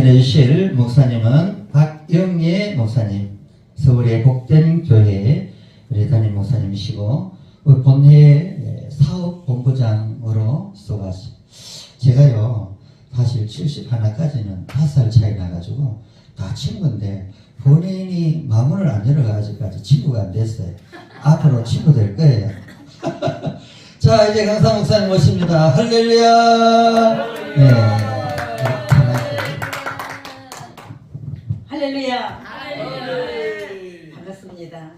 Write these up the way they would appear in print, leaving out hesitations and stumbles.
말씀해 주실 목사님은 박영예 목사님, 서울의 복된 교회 우리 담임 목사님이시고 우리 본회 사업본부장으로 수고하시고, 제가요 사실 71까지는 5살 차이 나가지고 다 친구인데 본인이 마음을 안 열어가 아직까지 친구가 안 됐어요. 앞으로 친구 될 거예요. 자, 이제 강사 목사님 모십니다. 할렐루야. 네. 할렐루야. 반갑습니다.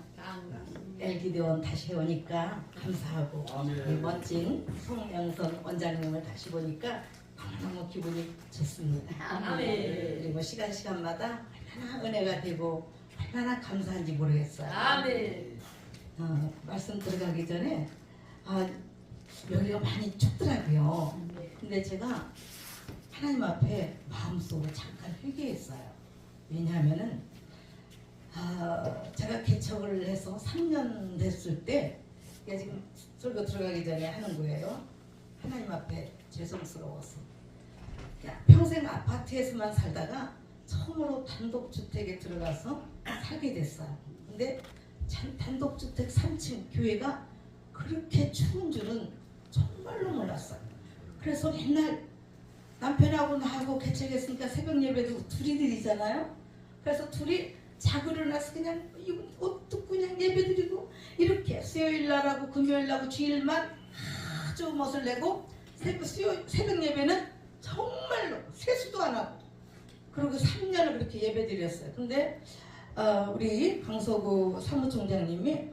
엘기대원 다시 오니까 감사하고, 이 멋진 송명선 원장님을 다시 보니까 너무 기분이 좋습니다. 그리고 시간마다 얼마나 은혜가 되고 얼마나 감사한지 모르겠어요. 말씀 들어가기 전에 여기가 많이 춥더라고요. 근데 제가 하나님 앞에 마음속으로 잠깐 회개했어요. 왜냐하면은 제가 개척을 해서 3년 됐을 때, 지금 설교 들어가기 전에 하는 거예요. 하나님 앞에 죄송스러워서 평생 아파트에서만 살다가 처음으로 단독주택에 들어가서 살게 됐어요. 근데 단독주택 3층 교회가 그렇게 추운 줄은 정말로 몰랐어요. 그래서 맨날 남편하고 나하고 개척했으니까 새벽 예배도 둘이 드리잖아요. 그래서 둘이 자고 일어나서 그냥 옷 듣고 그냥 예배 드리고, 이렇게 수요일 날하고 금요일 날하고 주일만 아주 멋을 내고, 새벽 예배는 정말로 세수도 안 하고, 그리고 3년을 그렇게 예배 드렸어요. 근데 우리 강서구 사무총장님이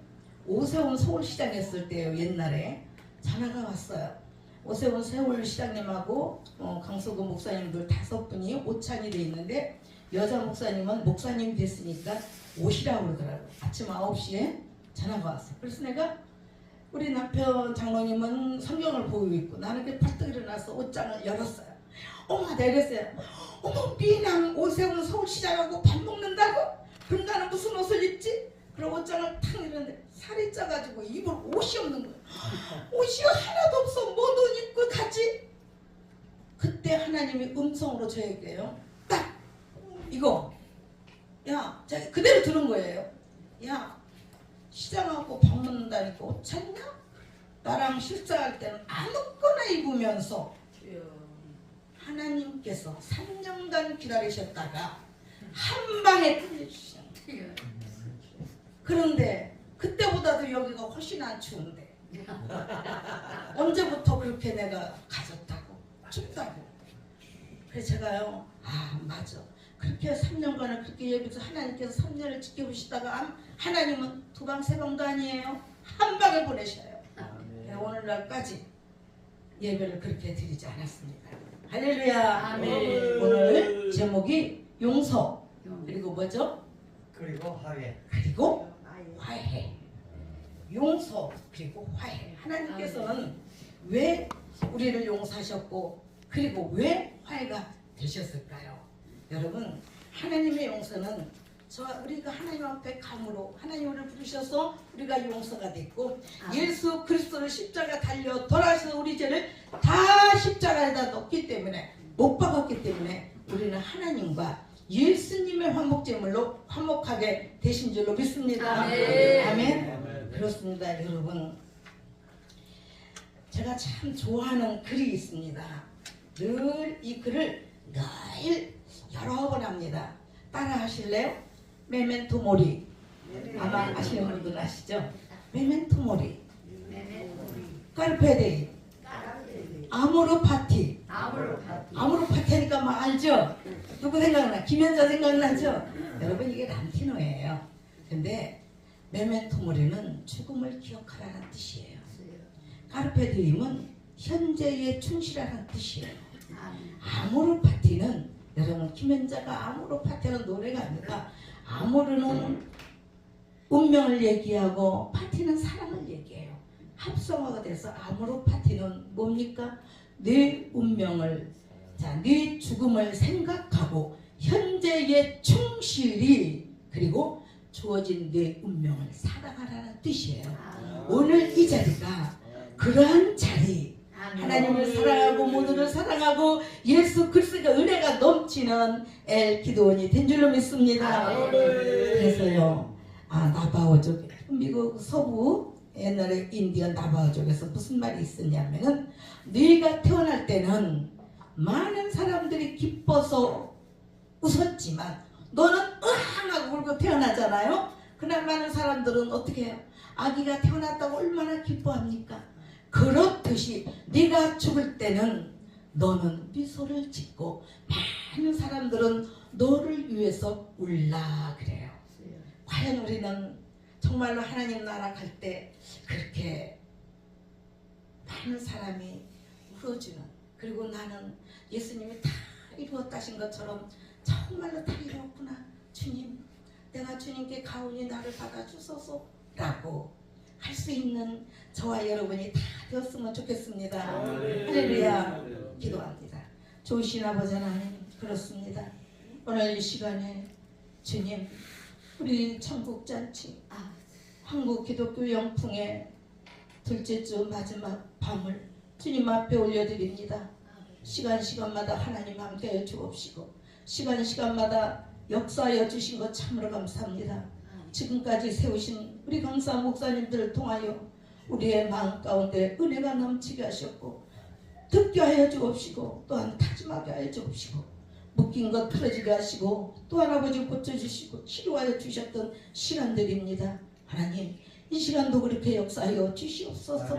오세훈 서울시장 했을 때요, 옛날에 전화가 왔어요. 오세훈 서울시장님하고 강서구 목사님들 5분이 오찬이 돼 있는데, 여자 목사님은 목사님이 됐으니까 오시라고 그러더라고요. 아침 9시에 전화가 왔어요. 그래서 내가, 우리 남편 장로님은 성경을 보고 있고 나는 이렇게 벌떡 일어나서 옷장을 열었어요. 어머, 내가 이랬어요. 어머, 미남 오세훈 서울시장하고 밥 먹는다고? 그럼 나는 무슨 옷을 입지? 그럼 옷장을 탁 열었는데 살이 쪄가지고 입을 옷이 없는 거예요. 옷이 하나도 없어. 뭔 옷 입고 가지? 그때 하나님이 음성으로 저에게요, 딱 이거, 야, 제가 그대로 들은 거예요. 야, 시장하고 밥 먹는다니까 옷 찾냐? 나랑 식사할 때는 아무거나 입으면서 하나님께서 3년간 기다리셨다가 한 방에 끝내주시는 거예요. 그런데 그때보다도 여기가 훨씬 안 추운데 언제부터 그렇게 내가 가졌다고, 춥다고. 그래서 제가요, 맞아, 그렇게 3년간을 그렇게 예배해서 하나님께서 3년을 지켜보시다가 하나님은 2방 3방도 아니에요. 한 방에 보내셔요. 오늘날까지 예배를 그렇게 드리지 않았습니다. 할렐루야. 아멘. 오늘 제목이 용서, 그리고 뭐죠? 그리고 화해. 그리고 화해. 용서 그리고 화해. 하나님께서는 왜 우리를 용서하셨고, 그리고 왜 화해가 되셨을까요? 여러분, 하나님의 용서는 우리가 하나님 앞에 감으로 하나님 우리를 부르셔서 우리가 용서가 됐고, 예수 그리스도를 십자가 달려 돌아가셔서 우리 죄를 다 십자가에다 넣기 때문에, 못 박았기 때문에 우리는 하나님과 예수님의 화목제물로 화목하게 되신 줄로 믿습니다. 아멘. 아멘. 그렇습니다. 여러분, 제가 참 좋아하는 글이 있습니다. 늘 이 글을 늘 여러 번 합니다. 따라 하실래요? 메멘토 모리. 아마 아시는 분들은 아시죠? 메멘토 모리. 카르페데이. 아모르 파티. 아모르 파티 하니까 막 알죠? 누구 생각나? 김현자 생각나죠? 여러분, 이게 란티노예요. 근데 메멘토 모리는 죽음을 기억하라는 뜻이에요. 카르페디임은 현재에 충실하라는 뜻이에요. 아모르 파티는, 여러분, 김현자가 아모르 파티는 노래가 아니라, 아모르는 운명을 얘기하고 파티는 사랑을 얘기해요. 합성어가 돼서 아모르 파티는 뭡니까? 내 운명을, 내 죽음을 생각하고 현재의 충실히, 그리고 주어진 내 운명을 사랑하라는 뜻이에요. 오늘 이 자리가 그러한 자리, 하나님을 사랑하고 모두를 사랑하고 예수 그리스도의 은혜가 넘치는 엘 기도원이 된 줄로 믿습니다. 그래서요, 나바오족, 미국 서부 옛날에 인디언 나바오족에서 무슨 말이 있었냐면은, 네가 태어날 때는 많은 사람들이 기뻐서 웃었지만 너는 으앙하고 울고 태어나잖아요. 그날 많은 사람들은 어떻게 해요? 아기가 태어났다고 얼마나 기뻐합니까? 그렇듯이 네가 죽을 때는 너는 미소를 짓고 많은 사람들은 너를 위해서 울라 그래요. 과연 우리는 정말로 하나님 나라 갈 때 그렇게 많은 사람이 울어주는, 그리고 나는 예수님이 다 이루었다 하신 것처럼 정말로 다 이루었구나, 주님 내가 주님께 가오니 나를 받아주소서 라고 할 수 있는 저와 여러분이 다 되었으면 좋겠습니다. 할렐루야. 기도합니다. 좋으신 아버지 하나님, 그렇습니다. 오늘 이 시간에 주님, 우리 천국잔치 한국 기독교 영풍의 둘째 주 마지막 밤을 주님 앞에 올려드립니다. 시간마다 하나님 함께하여 주옵시고 시간마다 역사하여 주신 것 참으로 감사합니다. 지금까지 세우신 우리 강사 목사님들을 통하여 우리의 마음 가운데 은혜가 넘치게 하셨고 듣게 하여 주옵시고 또한 다짐하게 하여 주옵시고 묶인 것 풀어지게 하시고 또한 아버지 고쳐주시고 치료하여 주셨던 시간들입니다. 하나님, 이 시간도 그렇게 역사하여 주시옵소서.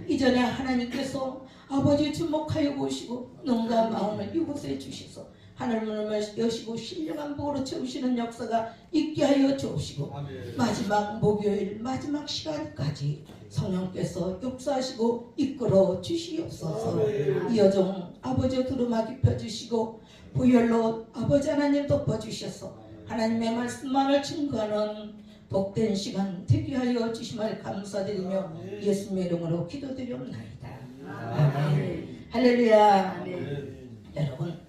이전에 하나님께서 아버지 주목하여 보시고 눈과 마음을 이곳에 주셔서 하늘문을 여시고 신령한 복으로 채우시는 역사가 있게 하여 주옵시고 마지막 목요일 마지막 시간까지 성령께서 역사하시고 이끌어 주시옵소서. 이 여정 아버지 두루마 깊여주시고 보혈로 아버지 하나님 덮어주셔서 하나님의 말씀만을 증거하는 복된 시간 되게 하여 주심을 감사드리며 예수님의 이름으로 기도드리옵나이다. 아멘. 할렐루야. 여러분,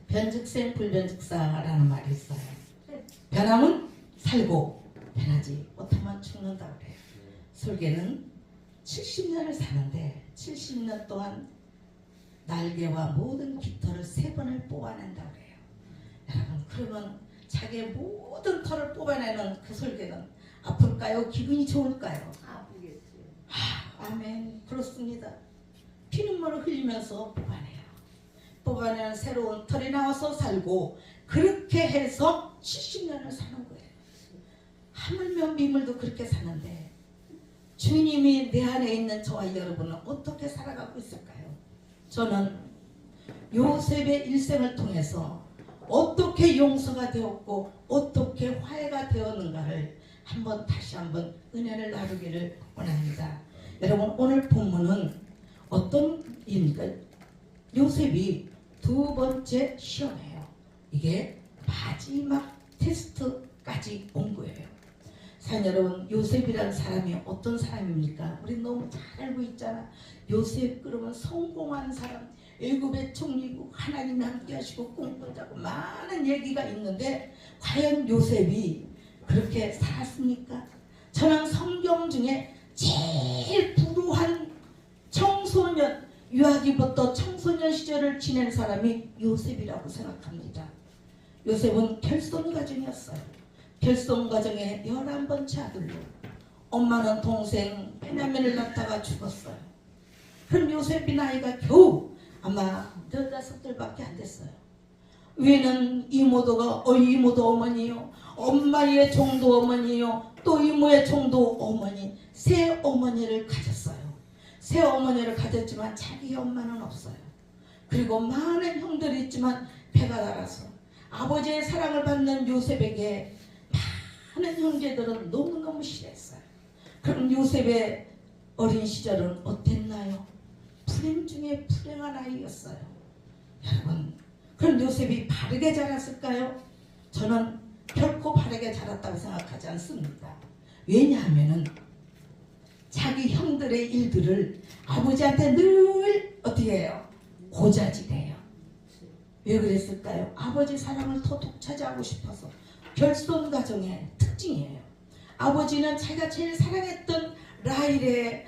변즉생 불변즉사라는 말이 있어요. 변하면 살고 변하지 못하면 죽는다 그래요. 설계는 70년을 사는데 70년 동안 날개와 모든 깃털을 3번을 뽑아낸다 그래요. 여러분, 그러면 자기의 모든 털을 뽑아내는 그 설계는 아플까요? 기분이 좋을까요? 아프겠지. 아멘. 그렇습니다. 피눈물을 흘리면서 뽑아내는 새로운 털이 나와서 살고, 그렇게 해서 70년을 사는 거예요. 하물며 미물도 그렇게 사는데 주님이 내 안에 있는 저와 여러분은 어떻게 살아가고 있을까요? 저는 요셉의 일생을 통해서 어떻게 용서가 되었고 어떻게 화해가 되었는가를 다시 한번 은혜를 나누기를 원합니다. 여러분, 오늘 본문은 어떤 일입니까? 요셉이 2번째 시험이에요. 이게 마지막 테스트까지 온 거예요. 사연 여러분, 요셉이라는 사람이 어떤 사람입니까? 우리 너무 잘 알고 있잖아. 요셉 그러면 성공한 사람, 애굽의 총리고 하나님이 함께 하시고 꿈꾸자고 많은 얘기가 있는데 과연 요셉이 그렇게 살았습니까? 저는 성경 중에 제일 불우한 청소년, 유아기부터 청소년 시절을 지낸 사람이 요셉이라고 생각합니다. 요셉은 결손 가정이었어요. 결손 가정의 11번째 아들로 엄마는 동생 베냐민을 낳다가 죽었어요. 그럼 요셉이 나이가 겨우 아마 15살밖에 안 됐어요. 위에는 이모도 어머니요, 엄마의 종도 어머니요, 또 이모의 종도 어머니, 세 어머니를 가졌어요. 세 어머니를 가졌지만 자기 엄마는 없어요. 그리고 많은 형들이 있지만 배가 달아서 아버지의 사랑을 받는 요셉에게 많은 형제들은 너무너무 싫어했어요. 그럼 요셉의 어린 시절은 어땠나요? 불행 중에 불행한 아이였어요. 여러분, 그럼 요셉이 바르게 자랐을까요? 저는 결코 바르게 자랐다고 생각하지 않습니다. 왜냐하면 자기 형들의 일들을 아버지한테 늘 어떻게 해요? 고자질해요. 왜 그랬을까요? 아버지 사랑을 더 독차지하고 싶어서. 결손 가정의 특징이에요. 아버지는 자기가 제일 사랑했던 라헬의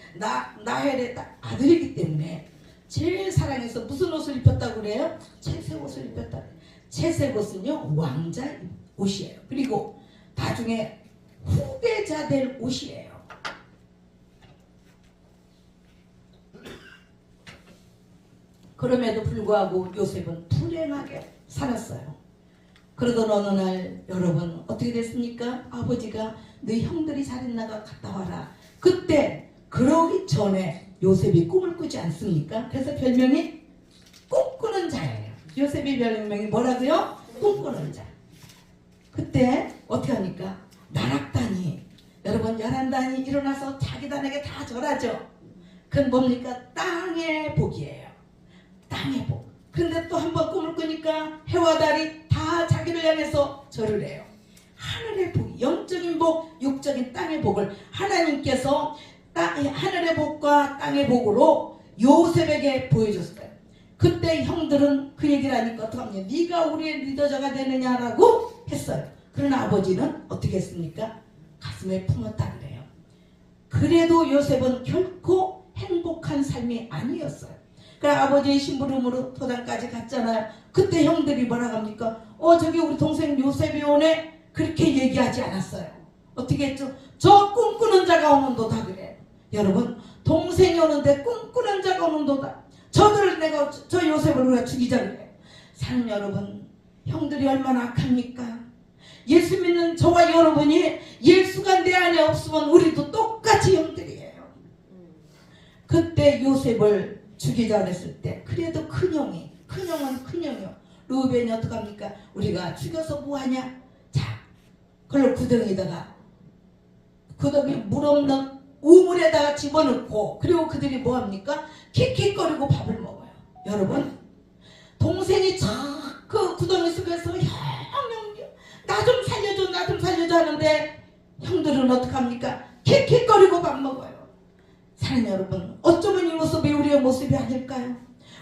아들이기 때문에 제일 사랑해서 무슨 옷을 입혔다고 그래요? 채색 옷을 입혔다. 채색 옷은요 왕자 옷이에요. 그리고 나중에 후계자 될 옷이에요. 그럼에도 불구하고 요셉은 불행하게 살았어요. 그러던 어느 날 여러분 어떻게 됐습니까? 아버지가 너희 형들이 잘했나가 갔다 와라. 그때 그러기 전에 요셉이 꿈을 꾸지 않습니까? 그래서 별명이 꿈꾸는 자예요. 요셉의 별명이 뭐라고요? 꿈꾸는 자. 그때 어떻게 합니까? 나락단이 여러분 11단이 일어나서 자기 단에게 다 절하죠. 그건 뭡니까? 땅의 복이에요. 땅의 복. 그런데 또 한 번 꿈을 꾸니까 해와 달이 다 자기를 향해서 절을 해요. 하늘의 복, 영적인 복, 육적인 땅의 복을 하나님께서 하늘의 복과 땅의 복으로 요셉에게 보여줬어요. 그때 형들은 그 얘기를 하니까 어떡하냐, 네가 우리의 리더자가 되느냐라고 했어요. 그러나 아버지는 어떻게 했습니까? 가슴에 품었다 그래요. 그래도 요셉은 결코 행복한 삶이 아니었어요. 그래 아버지의 심부름으로 도단까지 갔잖아요. 그때 형들이 뭐라고 합니까? 저기 우리 동생 요셉이 오네. 그렇게 얘기하지 않았어요. 어떻게 했죠? 저 꿈꾸는 자가 오는도다 그래. 여러분 동생이 오는데 꿈꾸는 자가 오는도다. 저들을 내가 저 요셉을 우리가 죽이자 그래. 사는 여러분 형들이 얼마나 악합니까? 예수 믿는 저와 여러분이 예수가 내 안에 없으면 우리도 똑같이 형들이에요. 그때 요셉을 죽이자 그랬을 때 그래도 큰형은 큰형이요. 루벤이 어떡합니까? 우리가 죽여서 뭐하냐? 자, 그걸 구덩이에다가 구덩이 물 없는 우물에다가 집어넣고 그리고 그들이 뭐합니까? 킥킥거리고 밥을 먹어요. 여러분 동생이 그 구덩이 속에서 형 나 좀 살려줘 나 좀 살려줘 하는데 형들은 어떡합니까? 킥킥거리고 밥 먹어요. 사랑하는 여러분 어쩌면 이 모습이 우리의 모습이 아닐까요?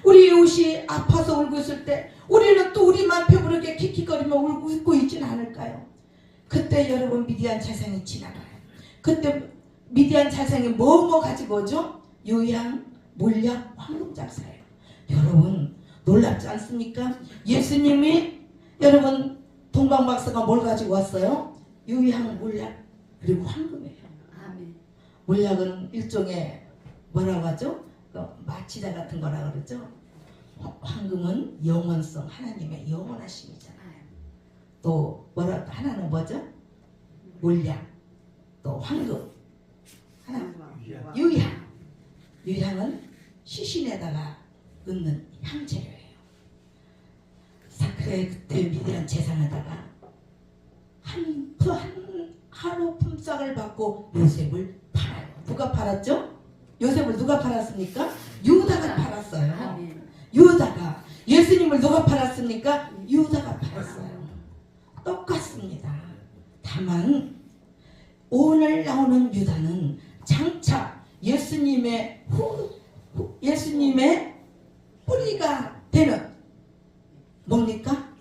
우리 이웃이 아파서 울고 있을 때 우리는 또 우리만 배부르게 킥킥거리며 울고 있고 있진 않을까요? 그때 여러분 미디안 재상이 지나가요. 그때 미디안 재상이 뭐 가지고 오죠? 요양, 몰약, 황금 작사예요. 여러분 놀랍지 않습니까? 예수님이 여러분 동방박사가 뭘 가지고 왔어요? 요양, 몰약 그리고 황금이에요. 아멘. 몰약은 일종의 뭐라고 하죠? 마취자 같은 거라 그러죠. 황금은 영원성, 하나님의 영원하심이잖아요. 또 뭐라 하나는 뭐죠? 몰약, 또 황금, 하나 유향. 유향은 시신에다가 넣는 향재료예요. 그래 그때 미디안 재상에다가 한 하루 품삯을 받고 요셉을 팔아요. 누가 팔았죠? 요셉을 누가 팔았습니까? 유다가 팔았어요. 아멘. 유다가. 예수님을 누가 팔았습니까? 유다가 팔았어요. 똑같습니다. 다만 오늘 나오는 유다는 장차 예수님의 뿌리가 되는 뭡니까?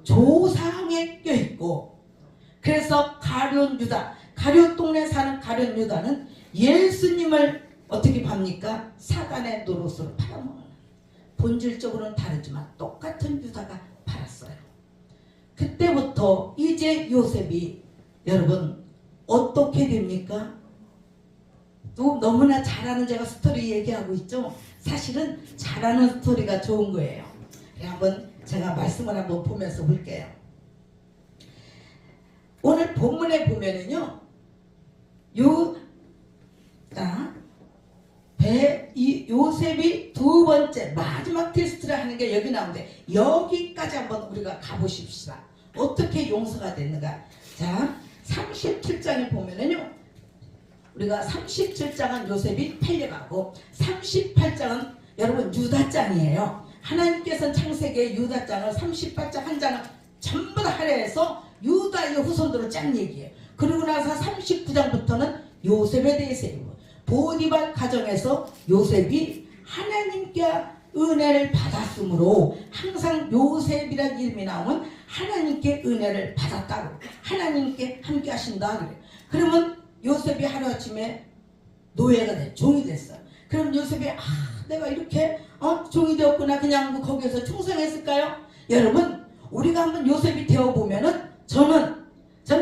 조상에 껴있고 그래서 가룟 유다, 가룟 동네 사는 가룟 유다는 예수님을 어떻게 팝니까? 사단의 노릇으로 팔아먹는 본질적으로는 다르지만 똑같은 유다가 팔았어요. 그때부터 이제 요셉이 여러분 어떻게 됩니까? 또 너무나 잘하는 제가 스토리 얘기하고 있죠. 사실은 잘하는 스토리가 좋은 거예요. 한번 제가 말씀을 한번 보면서 볼게요. 오늘 본문에 보면은요, 요셉이 두 번째 마지막 테스트를 하는 게 여기 나오는데 여기까지 한번 우리가 가보십시다. 어떻게 용서가 됐는가? 자, 37장에 보면은요, 우리가 37장은 요셉이 팔려가고 38장은 여러분 유다장이에요. 하나님께서는 창세기의 유다장을 38장 한 장을 전부 다 할애해서 유다의 후손들을 짠 얘기예요. 그리고 나서 39장부터는 요셉에 대해서 얘기해요. 보디발 가정에서 요셉이 하나님께 은혜를 받았으므로 항상 요셉이라는 이름이 나오면 하나님께 은혜를 받았다고 하나님께 함께 하신다 그래요. 그러면 요셉이 하루아침에 노예가 돼 종이 됐어요. 그럼 요셉이 내가 이렇게 종이 되었구나 그냥 거기에서 충성했을까요? 여러분 우리가 한번 요셉이 되어보면은 저는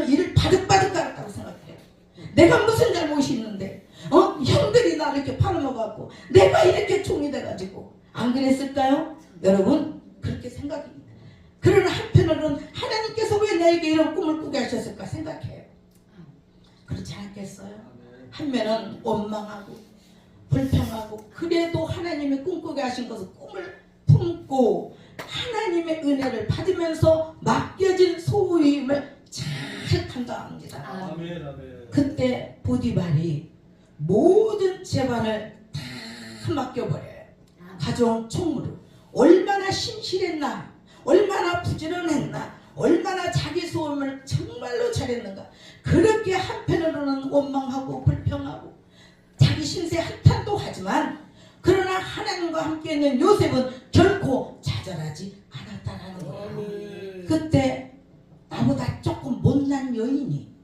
이를 바득바득 갈았다고 생각해요. 내가 무슨 잘못이 있는데 형들이 나를 이렇게 팔아먹어갖고 내가 이렇게 종이 돼가지고 안 그랬을까요? 여러분 그렇게 생각합니다. 그러나 한편으로는 하나님께서 왜 나에게 이런 꿈을 꾸게 하셨을까 생각해요. 그렇지 않겠어요? 한면은 원망하고 불평하고 그래도 하나님이 꿈꾸게 하신 것은 꿈을 품고 하나님의 은혜를 받으면서 맡겨진 소유임을 잘 감당합니다. 그때 보디발이 모든 재반을 다 맡겨버려요. 가정 총무를. 얼마나 신실했나, 얼마나 부지런했나, 얼마나 자기 소임을 정말로 잘했는가. 그렇게 한편으로는 원망하고 불평하고 자기 신세 한탄도 하지만 그러나 하나님과 함께 있는 요셉은 결코 좌절하지 않았다라는 거예요. 그때 나보다 조금 못난 여인이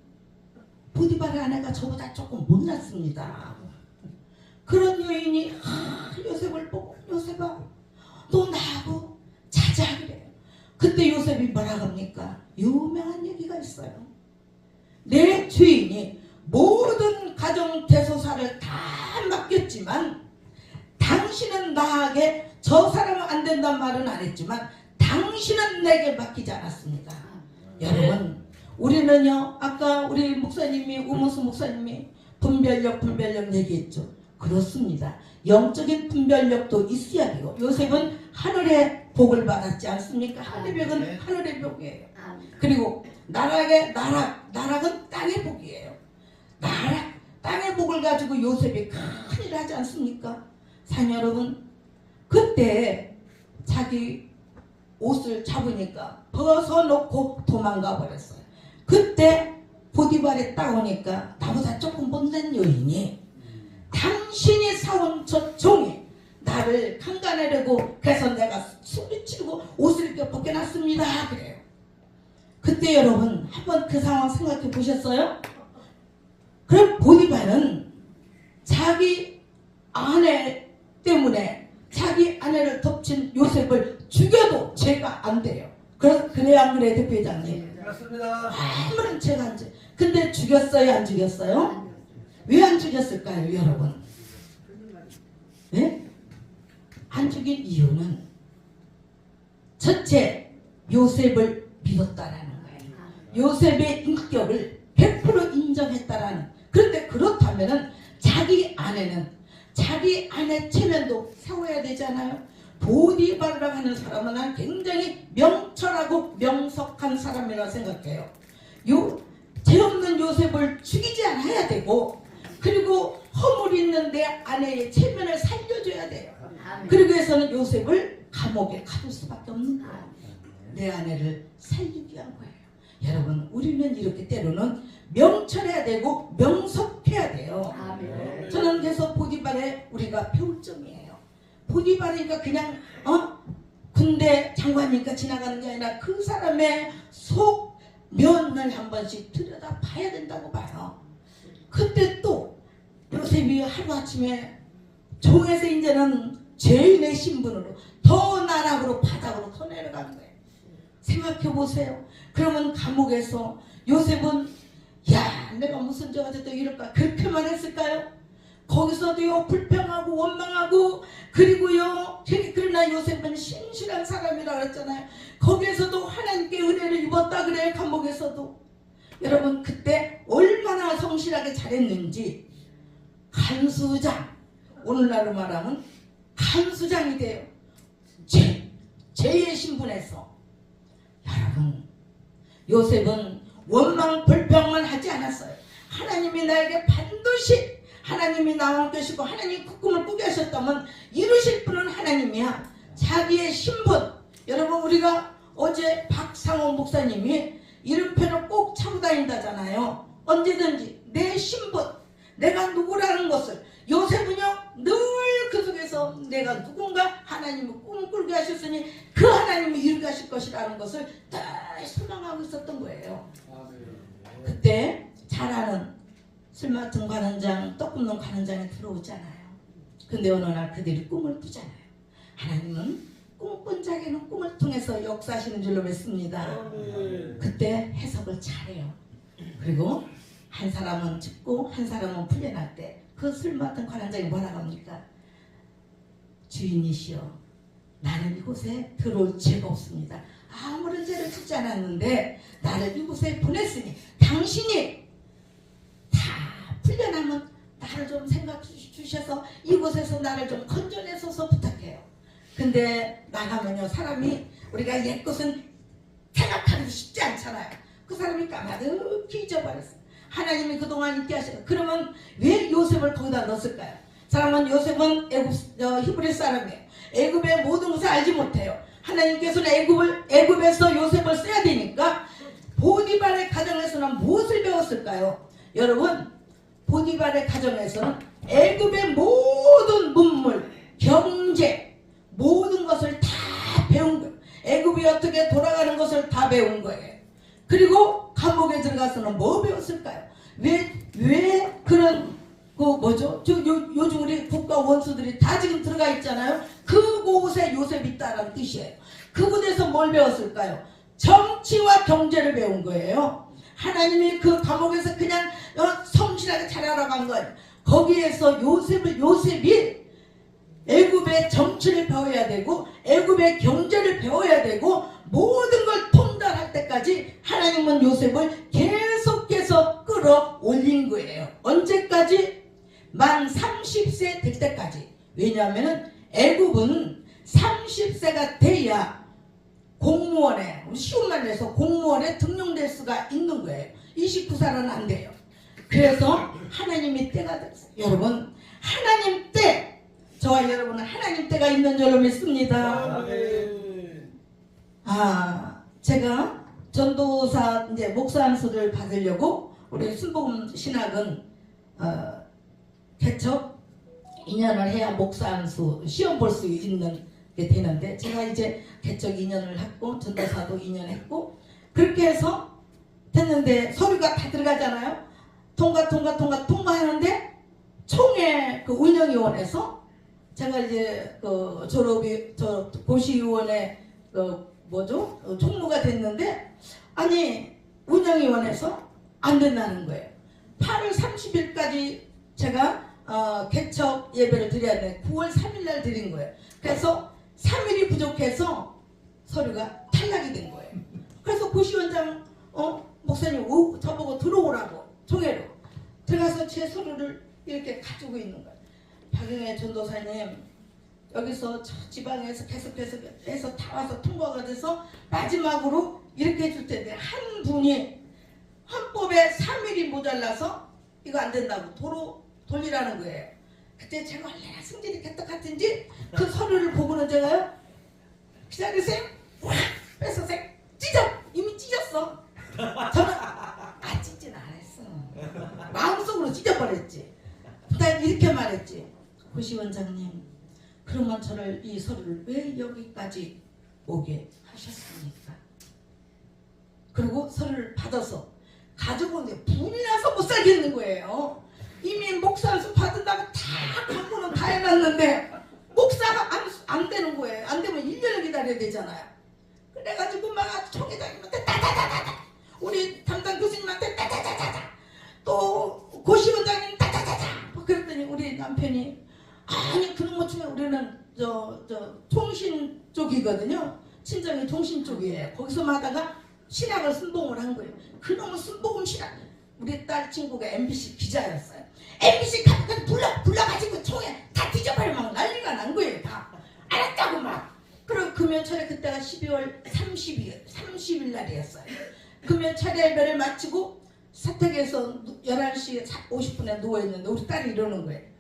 보디발의 아내가 저보다 조금 못났습니다. 그런 여인이 요셉을 보고 요셉아 너 나하고 자자 그래요. 그때 요셉이 뭐라고 합니까? 유명한 얘기가 있어요. 내 주인이 모든 가정 대소사를 다 맡겼지만 당신은 나에게 저 사람은 안 된다는 말은 안 했지만 당신은 내게 맡기지 않았습니다. 여러분 우리는요 아까 우리 목사님이 우모수 목사님이 분별력 얘기했죠. 그렇습니다. 영적인 분별력도 있어야 돼요. 요셉은 하늘의 복을 받았지 않습니까? 하늘의 복은 하늘의 복이에요. 그리고 나락은 땅의 복이에요. 땅의 복을 가지고 요셉이 큰일 하지 않습니까? 사녀 여러분 그때 자기 옷을 잡으니까 벗어놓고 도망가 버렸어요. 그때 보디발에 따오니까 나보다 조금 못난 여인이 당신이 사온 저 종이 나를 강간하려고 그래서 내가 소리치고 옷을 이렇게 벗겨놨습니다 그래요. 그때 여러분 한번 그 상황 생각해 보셨어요? 그럼 보디발은 자기 아내 때문에 자기 아내를 덮친 요셉을 죽여도 죄가 안 돼요. 그래요 안 그래요 대표회장님? 그렇습니다. 아무런 죄가 안 돼. 근데 죽였어요 안 죽였어요? 왜 안 죽였을까요 여러분? 네? 안 죽인 이유는 첫째 요셉을 믿었다라는 거예요. 요셉의 인격을 100% 인정했다라는. 그런데 그렇다면은 자기 아내 체면도 세워야 되잖아요. 보디발이라고 하는 사람은 난 굉장히 명철하고 명석한 사람이라고 생각해요. 죄 없는 요셉을 죽이지 않아야 되고 그리고 허물 있는 내 아내의 체면을 살려줘야 돼요. 그리고 해서는 요셉을 감옥에 가둘 수밖에 없는 거예요. 내 아내를 살리기 위한 거예요. 여러분 우리는 이렇게 때로는 명철해야 되고 명석해야 돼요. 저는 그래서 보디발의 우리가 배울 점이에요. 보디발이니까 그냥 군대 장관이니까 지나가는 게 아니라 그 사람의 속면을 한 번씩 들여다 봐야 된다고 봐요. 그때 또 요셉이 하루아침에 종에서 이제는 죄인의 신분으로 더 나락으로 바닥으로 더 내려간 거예요. 생각해 보세요. 그러면 감옥에서 요셉은 야 내가 무슨 죄가 됐다 이럴까 그렇게만 했을까요? 거기서도요 불평하고 원망하고 그리고요 그러나 요셉은 신실한 사람이라 그랬잖아요. 거기에서도 하나님께 은혜를 입었다 그래요. 감옥에서도. 여러분 그때 얼마나 성실하게 잘했는지 간수장 오늘날로 말하면 간수장이 돼요. 죄의 신분에서. 여러분 요셉은 원망 불평만 하지 않았어요. 하나님이 나에게 반드시 하나님이 나와 계시고 하나님이 그 꿈을 꾸게 하셨다면 이루실 분은 하나님이야. 자기의 신분. 여러분 우리가 어제 박상원 목사님이 이름표를 꼭 차고 다닌다잖아요. 언제든지 내 신분 내가 누구라는 것을. 요셉은요 늘 그 속에서 내가 누군가 하나님의 꿈을 꾸게 하셨으니 그 하나님이 이루게 하실 것이라는 것을 늘 소망하고 있었던 거예요. 그때 잘 아는 술 맡은 관원장 떡 굽는 관원장이 들어오잖아요. 근데 어느 날 그들이 꿈을 꾸잖아요. 하나님은 꿈꾼 자에게는 꿈을 통해서 역사하시는 줄로 믿습니다. 그때 해석을 잘해요. 그리고 한 사람은 죽고 한 사람은 풀려날 때 그 술 맡은 관원장이 뭐라고 합니까? 주인이시여, 나는 이곳에 들어올 죄가 없습니다. 아무런 죄를 짓지 않았는데 나를 이곳에 보냈으니 당신이 다 풀려나면 나를 좀 생각 주셔서 이곳에서 나를 좀 건져내소서 부탁해요. 근데 나가면요, 사람이 우리가 옛것은 생각하기도 쉽지 않잖아요. 그 사람이 까마득히 잊어버렸어요. 하나님이 그동안 있게 하셔요. 그러면 왜 요셉을 거기다 넣었을까요? 사람은 요셉은 히브리 사람이에요. 애굽의 모든 것을 알지 못해요. 하나님께서는 애굽에서 요셉을 써야 되니까 보디발의 가정에서는 무엇을 배웠을까요? 여러분, 보디발의 가정에서는 애굽의 모든 문물, 경제, 모든 것을 다 배운 거예요. 애굽이 어떻게 돌아가는 것을 다 배운 거예요. 그리고 감옥에 들어가서는 뭐 배웠을까요? 왜 그런 요즘 우리 국가 원수들이 다 지금 들어가 있잖아요. 그곳에 요셉이 있다는 뜻이에요. 그곳에서 뭘 배웠을까요? 정치와 경제를 배운 거예요. 하나님이 그 감옥에서 그냥 성실하게 잘하러 간 거예요. 거기에서 요셉이 애굽의 정치를 배워야 되고 애굽의 경제를 배워야 되고 모든 걸 통달할 때까지 하나님은 요셉을 계속해서 끌어올린 거예요. 언제까지? 만 30세 될 때까지. 왜냐하면 애굽은 30세가 돼야 공무원에, 쉬운 말로 해서 공무원에 등용될 수가 있는 거예요. 29살은 안 돼요. 그래서 하나님이 때가 됐어요. 여러분, 하나님 때, 저와 여러분은 하나님 때가 있는 줄로 믿습니다. 제가 전도사 이제 목사 안수를 받으려고 우리 순복음 신학은 개척 2년을 해야 목사 안수 시험 볼 수 있는 게 되는데, 제가 이제 개척 2년을 했고 전도사도 2년 했고 그렇게 해서 됐는데 서류가 다 들어가잖아요. 통과하는데 총회 그 운영위원회에서 제가 이제 졸업이 고시위원회 총무가 됐는데, 아니 운영위원회에서 안 된다는 거예요. 8월 30일까지 제가 개척 예배를 드려야 돼. 9월 3일날 드린 거예요. 그래서 3일이 부족해서 서류가 탈락이 된 거예요. 그래서 고시원장 목사님 저보고 들어오라고 총회로 들어가서 제 서류를 이렇게 가지고 있는 거예요. 박영애 전도사님, 여기서 저 지방에서 계속해서 다 와서 통과가 돼서 마지막으로 이렇게 해줄 텐데 한 분이 헌법에 3일이 모자라서 이거 안 된다고 도로 돌리라는 거예요. 그때 제가 얼마나 승질이 개떡 같은지 그 서류를 보고는 제가요, 기다리세요, 확 뺏어서 이미 찢었어. 저는 찢진 않았어. 마음속으로 찢어버렸지. 난 이렇게 말했지. 고시원장님, 그러면 저를 이 서류를 왜 여기까지 오게 하셨습니까? 그리고 서류를 받아서 가지고 오는데 분이 나서 못 살겠는 거예요. 이미 목사 안수 받은다고 다 광고는 다 해놨는데 목사가 안 되는 거예요. 안 되면 1년을 기다려야 되잖아요. 그래가지고 막 총회장님한테 따다다다다, 우리 담당 교수님한테 따다다다다, 또 고시원장님 따다다다. 그랬더니 우리 남편이 아니 그런 것 중에 우리는 통신 쪽이거든요. 친정이 통신 쪽이에요. 거기서 하다가 신학을 순복음을 한 거예요. 그놈의 순복음 신학, 우리 딸 친구가 MBC 기자였어요. MBC 가면 불러가지고 총회 다 뒤져버려 막 난리가 난 거예요. 다 알았다고 막. 그리고 금요철에 그때가 12월 30일 날이었어요. 금요철에 예배를 마치고 사택에서 11시 50분에 누워있는데 우리 딸이 이러는 거예요.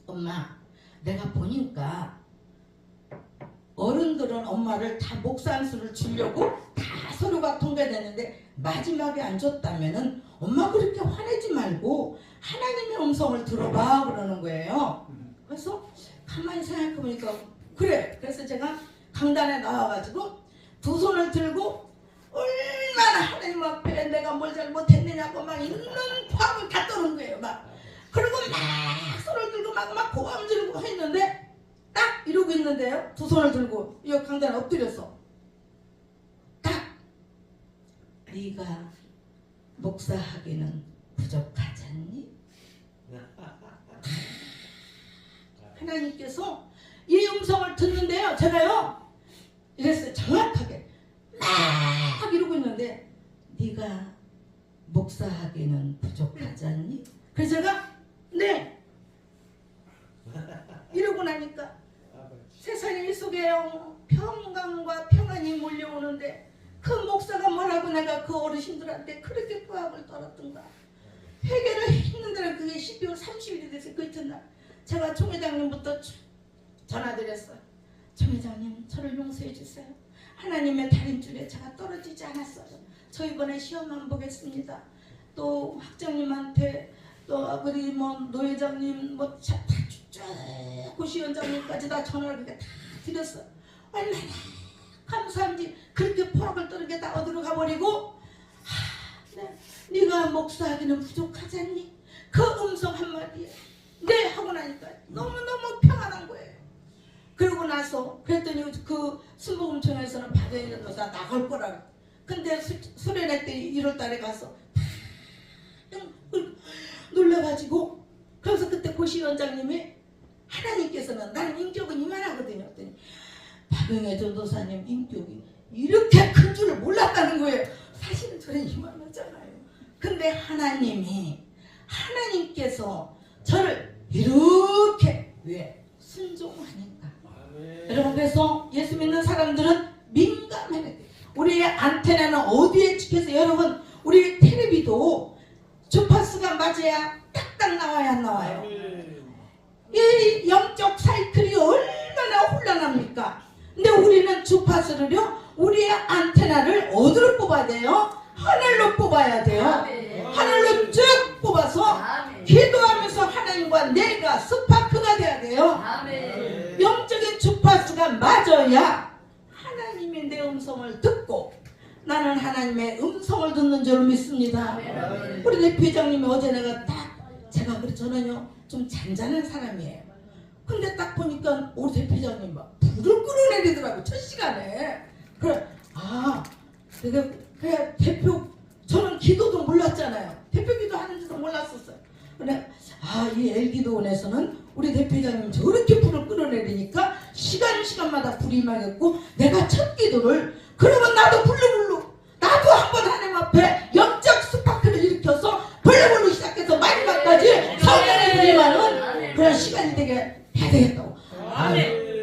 엄마, 내가 보니까 어른들은 엄마를 다 목사 안수를 주려고 다 서류가 통과됐는데 마지막에 안 줬다면은 엄마 그렇게 화내지 말고 하나님의 음성을 들어봐 그러는 거예요. 그래서 가만히 생각해보니까 그래. 그래서 제가 강단에 나와가지고 두 손을 들고 얼마나 하나님 앞에 내가 뭘 잘못했느냐고 막 있는 화를 다 떠는 거예요. 막. 그리고 막 손을 들고 막 고함 지르고 했는데 딱 이러고 있는데요. 두 손을 들고 이 강단에 엎드렸어. 딱 네가 목사하기는 부족하잖니? 하나님께서 이 음성을 듣는데요. 제가요 이랬어요. 정확하게 막 이러고 있는데 네가 목사하기는 부족하잖니? 그래서 제가 네 이러고 나니까 세상의 일 속에요 평강과 평안이 몰려오는데 그 목사가 뭐라고 내가 그 어르신들한테 그렇게 부학을 떨었던가. 회개를 했는데 그게 12월 30일이 돼서 그 이튿날 제가 총회장님부터 전화드렸어요. 총회장님 저를 용서해 주세요. 하나님의 달인줄에 제가 떨어지지 않았어요. 저 이번에 시험만 보겠습니다. 또 학장님한테 또 우리 뭐 노회장님 뭐 다 고시원장님까지 다 전화를 그렇게 다 드렸어. 얼마나 감사한지 그렇게 포악을 떨게 다 어디로 가버리고 네가 목사하기는 부족하잖니? 그 음성 한마디에 네 하고 나니까 너무너무 평안한 거예요. 그러고 나서 그랬더니 그 순복음청에서는 박영일 도사 나갈 거라고. 근데 수련회 때 1월 달에 가서 놀라가지고 그래서 그때 고시원장님이 하나님께서는 나는 인격은 이만하거든요. 그랬더니 박영애 전도사님 인격이 이렇게 큰 줄을 몰랐다는 거예요. 사실은 저는 이만하잖아요. 근데 하나님께서 저를 이렇게 왜 순종하니까. 여러분 그래서 예수 믿는 사람들은 민감해야 돼요. 우리의 안테나는 어디에 찍혀서 여러분 우리 텔레비도 주파수가 맞아야 딱딱 나와야 안 나와요. 이 영적 사이클이 얼마나 혼란합니까? 근데 우리는 주파수를요 우리의 안테나를 어디로 뽑아야 돼요? 하늘로 뽑아야 돼요. 하늘로 쭉 뽑아서 기도하면서 하나님과 내가 스파크가 돼야 돼요. 영적인 주파수가 맞아야 하나님이 내 음성을 듣고 나는 하나님의 음성을 듣는 줄 믿습니다. 우리 대표장님이 어제 내가 제가 그래 저는요 좀 잔잔한 사람이에요. 근데 딱 보니까 우리 대표장님 막 불을 끌어내리더라고 첫 시간에. 그래 그래 대표 저는 기도도 몰랐잖아요. 대표 기도 하는지도 몰랐었어요. 그래 이 엘기도원에서는 우리 대표장님 저렇게 불을 끌어내리니까 시간마다 불이 임하겠고 내가 첫 기도를 그러면 나도 불르불르 나도 한번 하나님 앞에 영적 스파크를 일으켜서 불르불르 시작해서 마지막까지 성령의 불이 임하는 그런 시간이 되게 해야 되겠다고.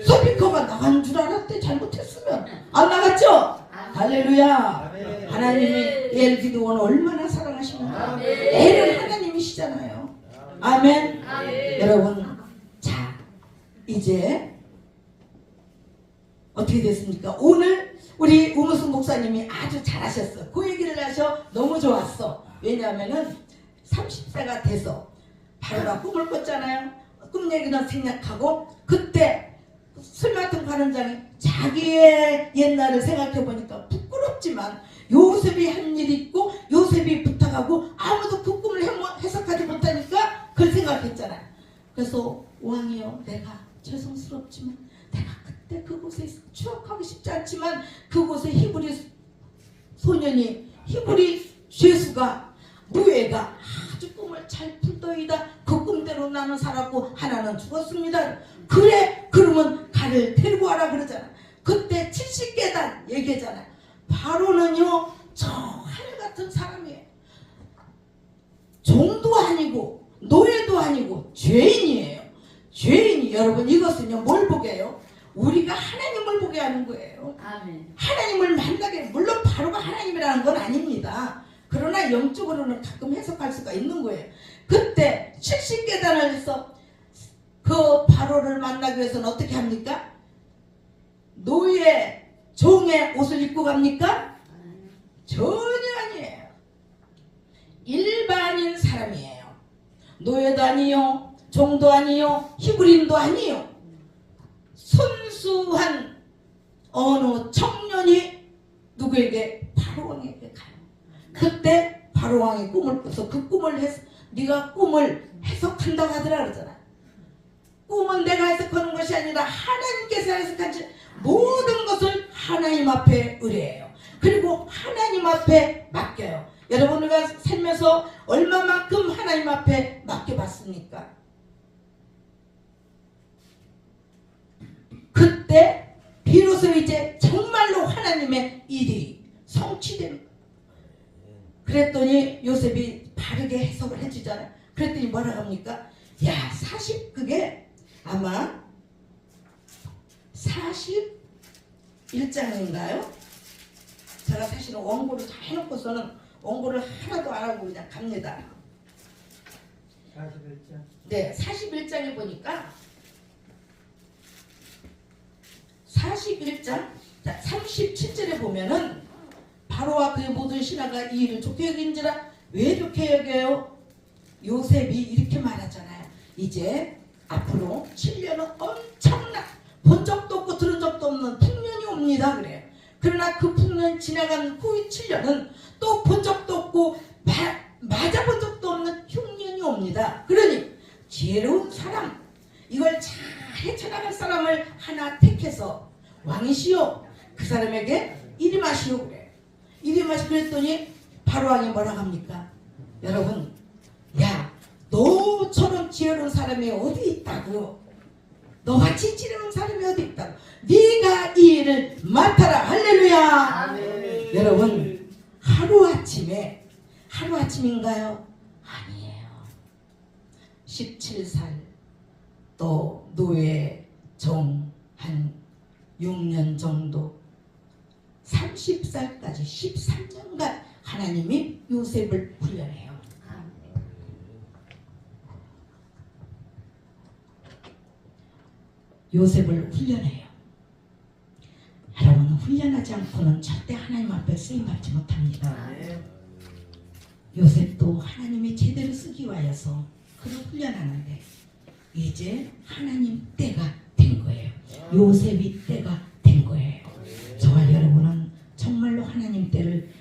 스피커가 나간 줄 알았대. 잘못했으면 안 나갔죠? 할렐루야. 하나님이 엘기도원 얼마나 사랑하십니까? 애는 하나님이시잖아요. 아멘. 여러분 자 이제 어떻게 됐습니까? 오늘 우리 우무순 목사님이 아주 잘하셨어. 그 얘기를 하셔. 너무 좋았어. 왜냐하면은 30세가 돼서 바로가 꿈을 꿨잖아요. 꿈 얘기는 생략하고 그때 술 맡은 관원장이 자기의 옛날을 생각해 보니까 부끄럽지만 요셉이 한 일이 있고 요셉이 부탁하고 아무도 그 꿈을 해석하지 못하니까 그걸 생각했잖아요. 그래서 왕이여 내가 죄송스럽지만 내가 그때 그곳에 추억하고 싶지 않지만 그곳에 히브리 소년이 히브리 죄수가 노예가 아주 꿈을 잘 풀더이다. 그 꿈대로 나는 살았고 하나는 죽었습니다. 그래 그러면 가를 데리고 와라 그러잖아. 그때 70계단 얘기하잖아요. 바로는요 저 하늘같은 사람이에요. 종도 아니고 노예도 아니고 죄인이에요. 죄인이 여러분 이것은요 뭘 보게 해요? 우리가 하나님을 보게 하는 거예요. 아멘. 하나님을 만나게 물론 바로가 하나님이라는 건 아닙니다. 그러나 영적으로는 가끔 해석할 수가 있는 거예요. 그때 70계단을 해서 그 바로를 만나기 위해서는 어떻게 합니까? 노예, 종의 옷을 입고 갑니까? 전혀 아니에요. 일반인 사람이에요. 노예도 아니요, 종도 아니요, 히브리인도 아니요. 순수한 어느 청년이 누구에게? 바로왕에게 가요. 그때 바로왕이 꿈을 꿔서 그 꿈을 네가 꿈을 해석한다고 하더라 그러잖아. 꿈은 내가 해석하는 것이 아니라 하나님께서 해석한 모든 것을 하나님 앞에 의뢰해요. 그리고 하나님 앞에 맡겨요. 여러분 우리가 살면서 얼마만큼 하나님 앞에 맡겨봤습니까? 그때 비로소 이제 정말로 하나님의 일이 성취된. 그랬더니 요셉이 바르게 해석을 해주잖아요. 그랬더니 뭐라고 합니까? 야, 그게 아마 41장인가요? 제가 사실은 원고를 다 해놓고서는 원고를 하나도 안 하고 그냥 갑니다. 41장. 네, 41장에 보니까 41장 37절에 보면은 바로와 그의 모든 신하가 이 일을 좋게 여긴지라. 왜 좋게 여겨요? 요셉이 이렇게 말하잖아요. 이제 앞으로 7년은 엄청난 본 적도 없고 들은 적도 없는 풍년이 옵니다. 그래요. 그러나 그 풍년 지나간 후 7년은 또 본 적도 없고 맞아본 적도 없는 흉년이 옵니다. 그러니 지혜로운 사람, 이걸 잘 헤쳐나갈 사람을 하나 택해서 왕이시오, 그 사람에게 이름하시오. 그래요. 이름하시오. 그랬더니 바로왕이 뭐라고 합니까? 여러분, 야, 너처럼 지혜로운 사람이 어디 있다고? 너같이 지혜로운 사람이 어디 있다고? 네가 이 일을 맡아라. 할렐루야. 아멘. 여러분, 하루아침인가요? 아니에요. 17살 또 노예 종 한 6년 정도, 30살까지 13년간 하나님이 요셉을 훈련해요. 요셉을 훈련해요. 여러분, 훈련하지 않고는 절대 하나님 앞에 쓰임받지 못합니다. 요셉도 하나님이 제대로 쓰기 위하여서 그를 훈련하는데 이제 하나님 때가 된 거예요. 요셉이 때가 된 거예요. 저와 여러분은 정말로 하나님 때를,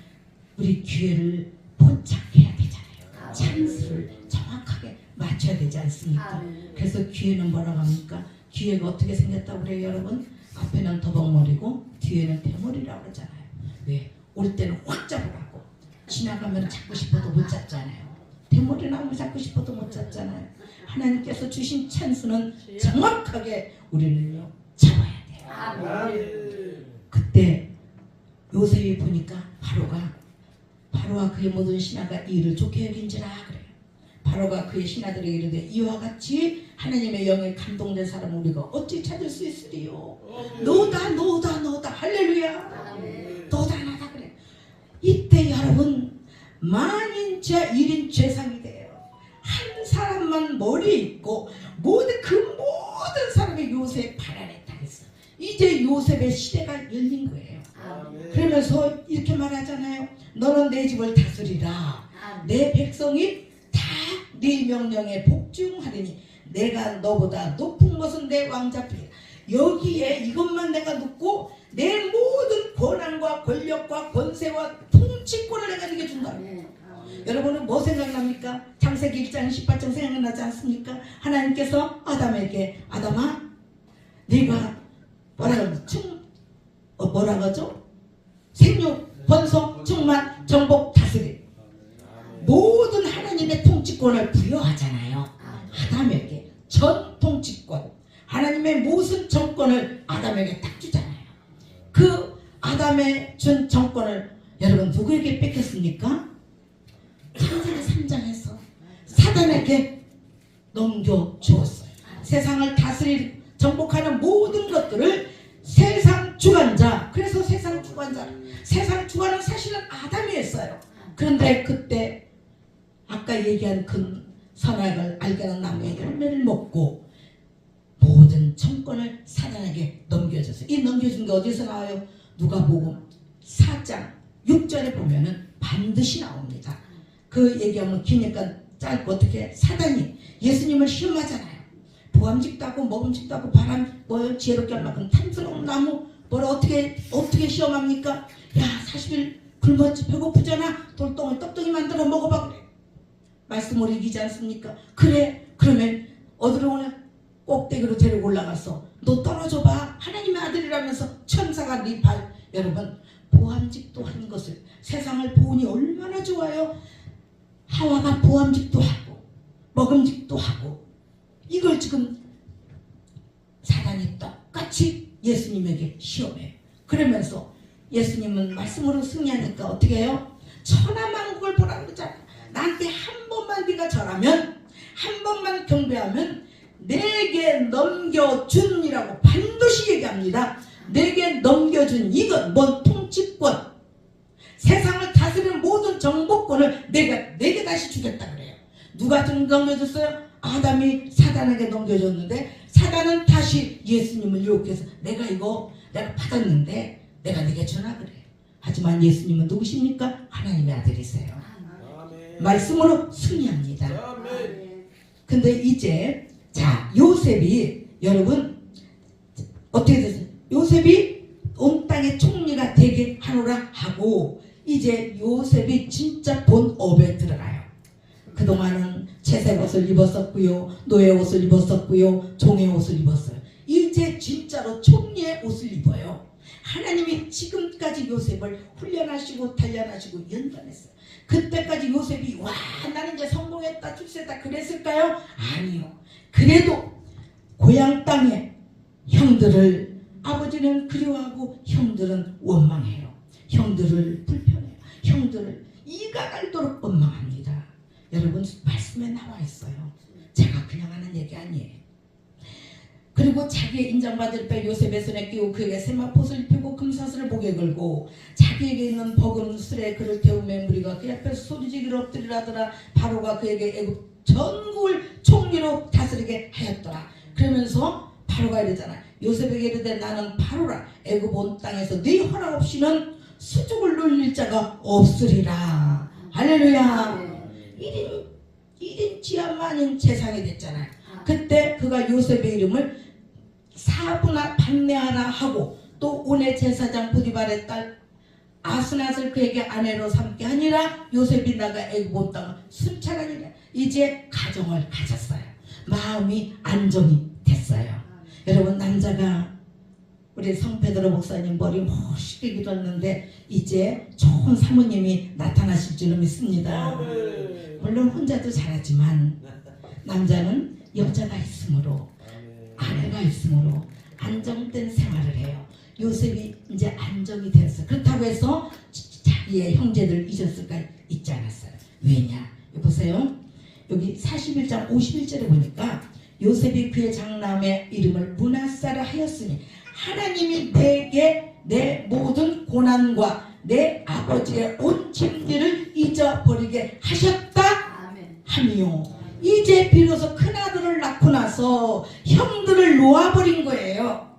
우리 기회를 포착해야 되잖아요. 찬스를 정확하게 맞춰야 되지 않습니까? 그래서 기회는 뭐라고 합니까? 기회가 어떻게 생겼다고 그래요, 여러분? 앞에는 더벅머리고 뒤에는 대머리라고 그러잖아요. 왜? 올 때는 확 잡으라고. 지나가면 잡고 싶어도 못 잡잖아요. 대머리 나오면 잡고 싶어도 못 잡잖아요. 하나님께서 주신 찬스는 정확하게 우리는요 잡아야 돼요. 그때 요셉이 보니까 바로와 그의 모든 신하가 이 일을 좋게 여긴지라 그래요. 바로가 그의 신하들에게 이르되 이와 같이 하나님의 영에 감동된 사람을 우리가 어찌 찾을 수 있으리요? 너다 할렐루야. 너다 그래. 이때 여러분, 만인자 1인 죄상이 돼요. 한 사람만 머리 있고 그 모든 사람이 요셉 발 안에 다 있어. 이제 요셉의 시대가 열린 거예요. 그러면서 이렇게 말하잖아요. 너는 내 집을 다스리라. 내 백성이 다 네 명령에 복종하리니 내가 너보다 높은 것은 내 왕자뿐이라. 여기에 이것만 내가 묻고 내 모든 권한과 권력과 권세와 통치권을 내가 네게 준다. 여러분은 뭐 생각납니까? 창세기 1장 18장 생각나지 않습니까? 하나님께서 아담에게 아담아, 네가 뭐라고 하죠? 생육, 번성, 충만, 정복, 다스림, 모든 하나님의 통치권을 부여하잖아요. 아담에게 전 통치권, 하나님의 모든 정권을 아담에게 딱 주잖아요. 그 아담의 준 정권을 여러분 누구에게 뺏겼습니까? 창세기 3장에서 사단에게 넘겨주었어요. 세상을 다스릴 정복하는 모든 것들을 세상 주관자, 그래서 세상 주관은 사실은 아담이 했어요. 그런데 그때 아까 얘기한 그 선악을 알게 하는 나무의 열매를 먹고 모든 정권을 사단에게 넘겨줬어요. 이 넘겨준 게 어디서 나와요? 누가복음 4장 6절에 보면은 반드시 나옵니다. 그 얘기하면 기니까 짧고, 어떻게 사단이 예수님을 시험하잖아요. 보암직도 하고 먹음직도 하고 바람 지혜롭게 할 만큼 탐스러운 나무 어떻게 시험합니까? 야, 40일 굶었지, 배고프잖아, 돌덩이 떡덩이 만들어 먹어봐. 그래, 말씀을 이기지 않습니까? 그래, 그러면 어디로 오냐? 꼭대기 꼭대기로 데리고 올라가서 너 떨어져봐 하나님의 아들이라면서 천사가 네 발, 여러분 보암직도 한 것을, 세상을 보니 얼마나 좋아요. 하와가 보암직도 하고 먹음직도 하고, 이걸 지금 사단이 똑같이 예수님에게 시험해요. 그러면서 예수님은 말씀으로 승리하니까 어떻게 해요? 천하만국을 보라고 그러잖아. 나한테 한 번만 네가 절하면, 한 번만 경배하면 내게 넘겨준이라고 반드시 얘기합니다. 내게 넘겨준 이것, 뭔 통치권, 세상을 다스리는 모든 정복권을 내게 다시 주겠다 그래요. 누가 좀 넘겨줬어요? 아담이 사단에게 넘겨줬는데, 사단은 다시 예수님을 유혹해서 내가 받았는데 내가 네게 주나 그래. 하지만 예수님은 누구십니까? 하나님의 아들이세요. 말씀으로 승리합니다. 근데 이제 자, 요셉이, 여러분 어떻게 됐어요? 요셉이 온 땅의 총리가 되게 하노라 하고, 이제 요셉이 진짜 본업에 들어가요. 그동안은 채색 옷을 입었었고요, 노예 옷을 입었었고요, 종의 옷을 입었어요. 이제 진짜로 총리의 옷을 입어요. 하나님이 지금까지 요셉을 훈련하시고 단련하시고 연단했어요. 그때까지 요셉이 와 나는 이제 성공했다 출세했다 그랬을까요? 아니요. 그래도 고향 땅에 형들을, 아버지는 그리워하고 형들은 원망해요. 형들을 불편해요. 형들을 이가 갈도록 원망합니다. 여러분 말씀에 나와 있어요. 제가 그냥 하는 얘기 아니에요. 그리고 자기의 인정받을 배 요셉의 손에 끼고 그에게 세마포를 입히고 금사슬을 목에 걸고 자기에게 있는 버금 술에 그를 태우며 무리가 그 앞에서 소리지기를 엎드리라더라. 바로가 그에게 애굽 전국을 총리로 다스리게 하였더라. 그러면서 바로가 이러잖아. 요셉에게 이르되 나는 바로라. 애굽 온 땅에서 네 허락 없이는 수족을 놀릴 자가 없으리라. 할렐루야. 1인 지하만인 재상이 됐잖아요. 그때 그가 요셉의 이름을 사브나 반네하라 하고, 또 온의 제사장 보디발의 딸 아스낫을 그에게 아내로 삼게 하니라. 요셉이 나가 애굽 온 땅을 순찰하니라. 이제 가정을 가졌어요. 마음이 안정이 됐어요. 여러분 남자가, 우리 성페드로 목사님 머리 멋있게 길었는데 이제 좋은 사모님이 나타나실 줄로 믿습니다. 물론 혼자도 잘하지만 남자는 여자가 있으므로, 아내가 있으므로 안정된 생활을 해요. 요셉이 이제 안정이 됐어요. 그렇다고 해서 자기의 형제들을 잊었을까? 잊지 않았어요. 왜냐? 보세요. 여기 41장 51절에 보니까 요셉이 그의 장남의 이름을 므낫사라 하였으니 하나님이 내게 내 모든 고난과 내 아버지의 온 짐들을 잊어버리게 하셨다 하며, 이제 비로소 큰아들을 낳고 나서 형들을 놓아버린 거예요.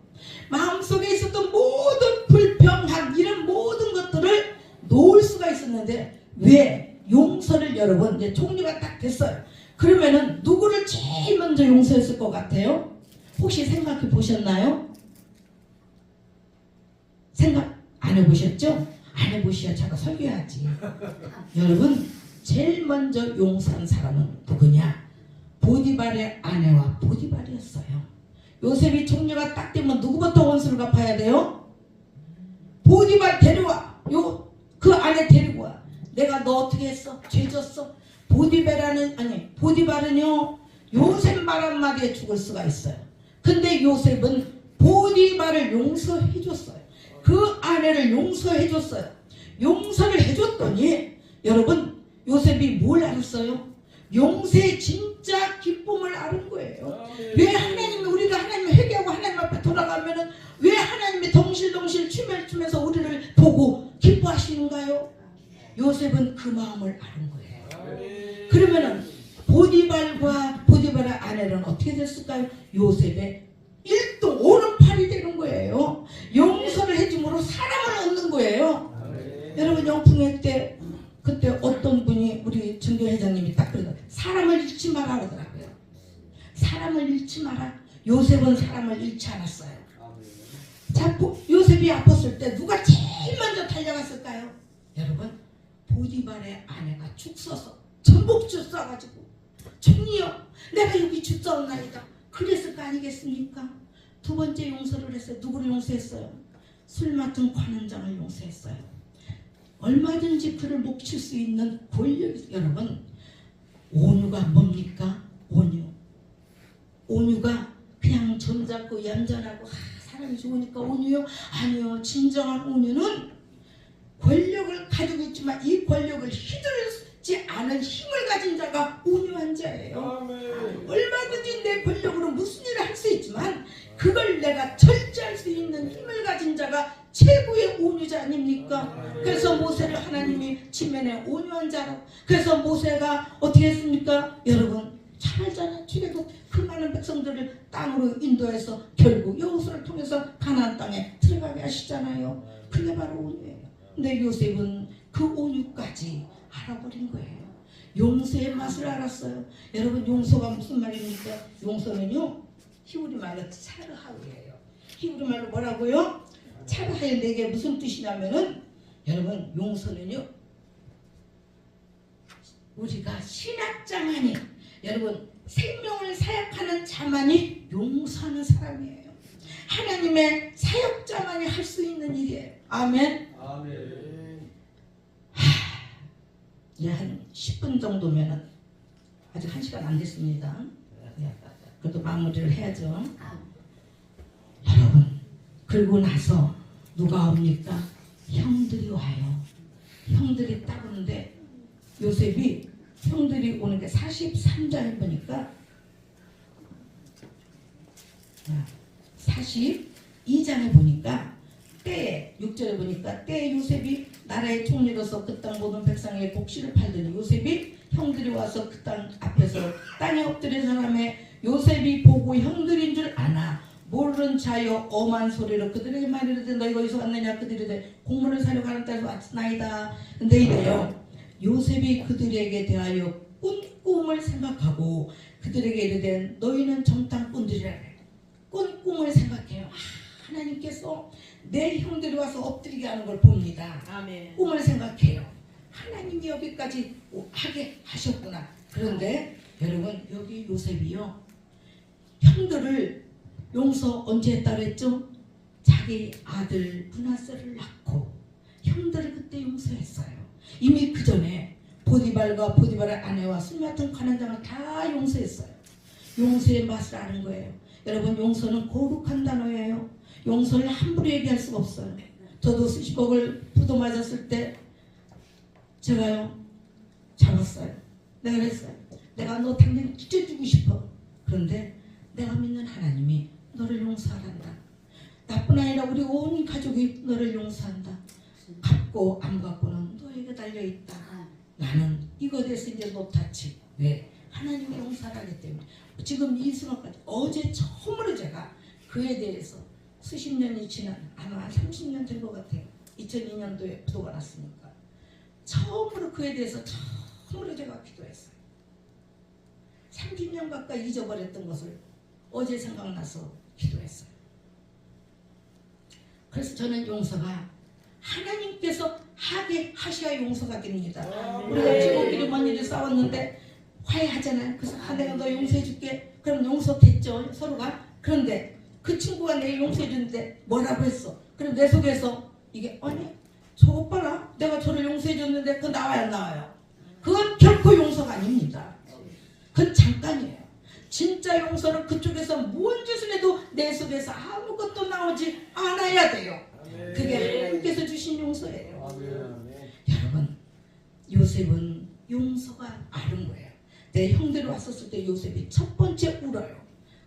마음속에 있었던 모든 불평한 이런 모든 것들을 놓을 수가 있었는데, 왜? 용서를, 여러분 이제 총리가 딱 됐어요. 그러면은 누구를 제일 먼저 용서했을 것 같아요? 혹시 생각해 보셨나요? 생각 안 해보셨죠? 안 해보셔야 제가 설교해야지. 여러분 제일 먼저 용서한 사람은 누구냐? 보디발의 아내와 보디발이었어요. 요셉이 총리가 딱 되면 누구부터 원수를 갚아야 돼요? 보디발 데려와. 그 아내 데리고 와. 내가 너 어떻게 했어? 죄 졌어? 보디발은요 요셉 말 한마디에 죽을 수가 있어요. 근데 요셉은 보디발을 용서해 줬어요. 그 아내를 용서해 줬어요. 용서를 해줬더니 여러분 요셉이 뭘 알았어요? 용서의 진짜 기쁨을 아는 거예요. 왜 하나님이, 우리가 하나님을 회개하고 하나님 앞에 돌아가면은 왜 하나님이 덩실덩실 춤을 추면서 우리를 보고 기뻐하시는가요? 요셉은 그 마음을 아는 거예요. 그러면은 보디발의 아내는 어떻게 됐을까요? 요셉의 1등 오른팔이 되는 거예요. 용서를 해줌으로 사랑을 얻는 거예요. 여러분 영풍회 때 그때 어떤 분이, 우리 정교회장님이 딱 그러더라고요. 사람을 잃지 마라 그러더라고요. 사람을 잃지 마라. 요셉은 사람을 잃지 않았어요. 자, 요셉이 아팠을 때 누가 제일 먼저 달려갔을까요? 여러분 보디발의 아내가 죽 써서 전복줄 써가지고, 총리여 내가 여기 죽 써온나이다. 그랬을 거 아니겠습니까? 두 번째 용서를 했어요. 누구를 용서했어요? 술 맡은 관원장을 용서했어요. 얼마든지 그를 몫칠 수 있는 권력. 여러분, 온유가 뭡니까? 온유가 그냥 점잖고 얌전하고 사람이 좋으니까 온유요? 아니요. 진정한 온유는 권력을 가지고 있지만 이 권력을 휘둘지 않은 힘을 가진 자가 온유한 자예요. 얼마든지 내 권력으로 무슨 일을 할 수 있지만 그걸 내가 절제할 수 있는 힘을 가진 자가 최고의 온유자 아닙니까? 그래서 모세를 하나님이 지면에 온유한 자로. 그래서 모세가 어떻게 했습니까? 여러분 잘 알잖아요. 출애굽 그 많은 백성들을 땅으로 인도해서 결국 여호수아를 통해서 가나안 땅에 들어가게 하시잖아요. 그게 바로 온유예요. 근데 요셉은 그 온유까지 알아버린 거예요. 용서의 맛을 알았어요. 여러분 용서가 무슨 말입니까? 용서는요 히브리 말로 차르하우예요. 히브리 말로 뭐라고요? 차르하에 내게 무슨 뜻이냐면은 여러분 용서는요 우리가 신학자만이 여러분 생명을 사역하는 자만이 용서하는 사람이에요. 하나님의 사역자만이 할 수 있는 일이에요. 아멘. 이제 한 10분 정도면은 아직 1시간 안 됐습니다. 그래도 마무리를 해야죠. 여러분 그리고 나서 누가 옵니까? 형들이 와요. 형들이 딱 오는데 요셉이 형들이 오는 게 43장에 보니까 42장에 보니까 때에 6절에 보니까 때에 요셉이 나라의 총리로서 그 땅 모든 백성에게 곡식을 팔더니 요셉이 형들이 와서 그 땅 앞에서 땅에 엎드린 사람의 요셉이 보고 형들인 줄 아나 모르는 자여 엄한 소리로 그들에게 말이르되 너희가 어디서 왔느냐 그들이 이르되 곡물을 사려 가는 땅에서 왔나이다. 근데 이래요 요셉이 그들에게 대하여 꾼 꿈을 생각하고 그들에게 이르되 너희는 정탐꾼들이라. 꾼 꿈을 생각해요. 하나님께서 내 형들이 와서 엎드리게 하는 걸 봅니다. 아멘. 꿈을 생각해요. 하나님이 여기까지 하게 하셨구나. 그런데 여러분 여기 요셉이요 형들을 용서 언제 했다 그랬죠? 자기 아들 므낫세를 낳고 형들을 그때 용서했어요. 이미 그 전에 보디발과 보디발의 아내와 술 맡은 관원장을 다 용서했어요. 용서의 맛을 아는 거예요. 여러분 용서는 거룩한 단어예요. 용서를 함부로 얘기할 수가 없어요. 저도 수십억을 부도 맞았을 때 제가요 잡았어요. 내가 그랬어요. 내가 너 당장 찢어주고 싶어. 그런데 내가 믿는 하나님이 너를 용서하란다. 나뿐 아니라 우리 온 가족이 너를 용서한다. 갚고 안 갚고는 너에게 달려있다. 나는 이거에 대해서 이제 노타치. 왜? 하나님이 용서하기 때문에. 지금 이 순간까지 어제 처음으로 제가 그에 대해서 수십 년이 지난 아마 30년 된 것 같아요. 2002년도에 부도가 났으니까 처음으로 그에 대해서 처음으로 제가 기도했어요. 30년 가까이 잊어버렸던 것을 어제 생각나서 기도했어요. 그래서 저는 용서가 하나님께서 하게 하셔야 용서가 됩니다. 우리가 친구끼리 뭔 일이 싸웠는데 화해하잖아요. 그래서 내가 너 용서해줄게. 그럼 용서됐죠 서로가. 그런데 그 친구가 내 용서해줬는데 뭐라고 했어. 그럼 내 속에서 이게 아니 저 오빠라 내가 저를 용서해줬는데 그거 나와요 안 나와요? 그건 결코 용서가 아닙니다. 그건 잠깐이에요. 진짜 용서는 그쪽에서 뭔 짓을 해도 내 속에서 아무것도 나오지 않아야 돼요. 그게 하나님께서 주신 용서예요. 여러분 요셉은 용서가 아는 거예요. 내 형들이 왔었을 때 요셉이 첫 번째 울어요.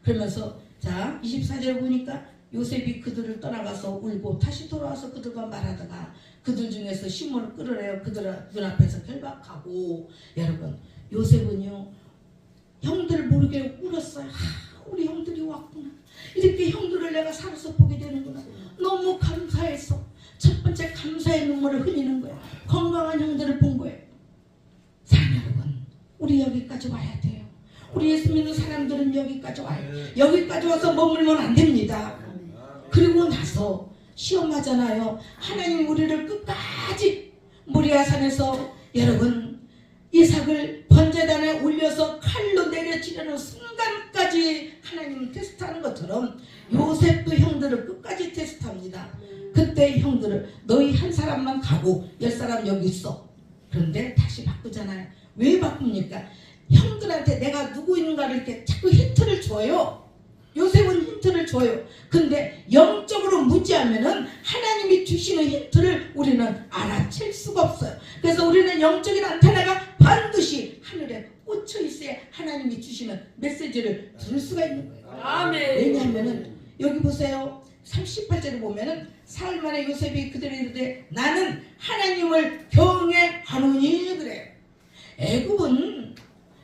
그러면서 자 24절 보니까 요셉이 그들을 떠나가서 울고 다시 돌아와서 그들과 말하다가 그들 중에서 시몬을 끌어내어 그들 눈앞에서 결박하고. 여러분 요셉은요 형들 모르게 울었어요. 우리 형들이 왔구나. 이렇게 형들을 내가 살아서 보게 되는구나. 너무 감사해서 첫 번째 감사의 눈물을 흘리는 거예요. 건강한 형들을 본 거예요. 사랑 여러분 우리 여기까지 와야 돼요. 우리 예수 믿는 사람들은 여기까지 와요. 여기까지 와서 머물면 안 됩니다. 그리고 나서 시험하잖아요. 하나님 우리를 끝까지 모리아산에서 여러분 이삭을 번제단에 올려서 칼로 내려치려는 순간까지 하나님 하나님 테스트하는 것처럼 요셉도 형들을 끝까지 테스트합니다. 그때 형들을 너희 한 사람만 가고 10사람 여기 있어. 그런데 다시 바꾸잖아요. 왜 바꿉니까? 형들한테 내가 누구 있는가를 이렇게 자꾸 힌트를 줘요. 요셉은 힌트를 줘요. 근데 영적으로 무지하면은 하나님이 주시는 힌트를 우리는 알아챌 수가 없어요. 그래서 우리는 영적인 안테나가 반드시 하늘에 꽂혀 있어야 하나님이 주시는 메시지를 들을 수가 있는 거예요. 아멘. 왜냐하면은 여기 보세요. 38절에 보면은 사흘 만에 요셉이 그들에게 이르되 나는 하나님을 경외하노니 그래요. 애굽은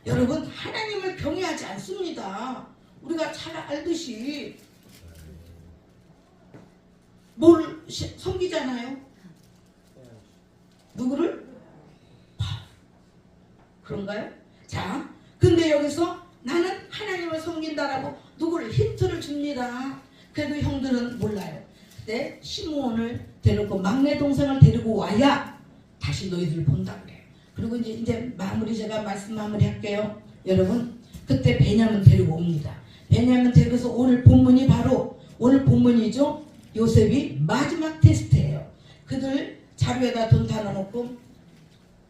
여러분 하나님을 경외하지 않습니다. 우리가 잘 알듯이 뭘 섬기잖아요. 누구를? 그런가요? 자, 근데 여기서 나는 하나님을 섬긴다라고 누구를 힌트를 줍니다. 그래도 형들은 몰라요. 그때 시므온을 데리고 막내 동생을 데리고 와야 다시 너희들을 본다 그래요. 그리고 이제 마무리 제가 말씀 마무리할게요. 여러분 그때 베냐민 데리고 옵니다. 베냐민 데리고서 오늘 본문이 바로 오늘 본문이죠. 요셉이 마지막 테스트예요. 그들 자루에다 돈 다 넣어놓고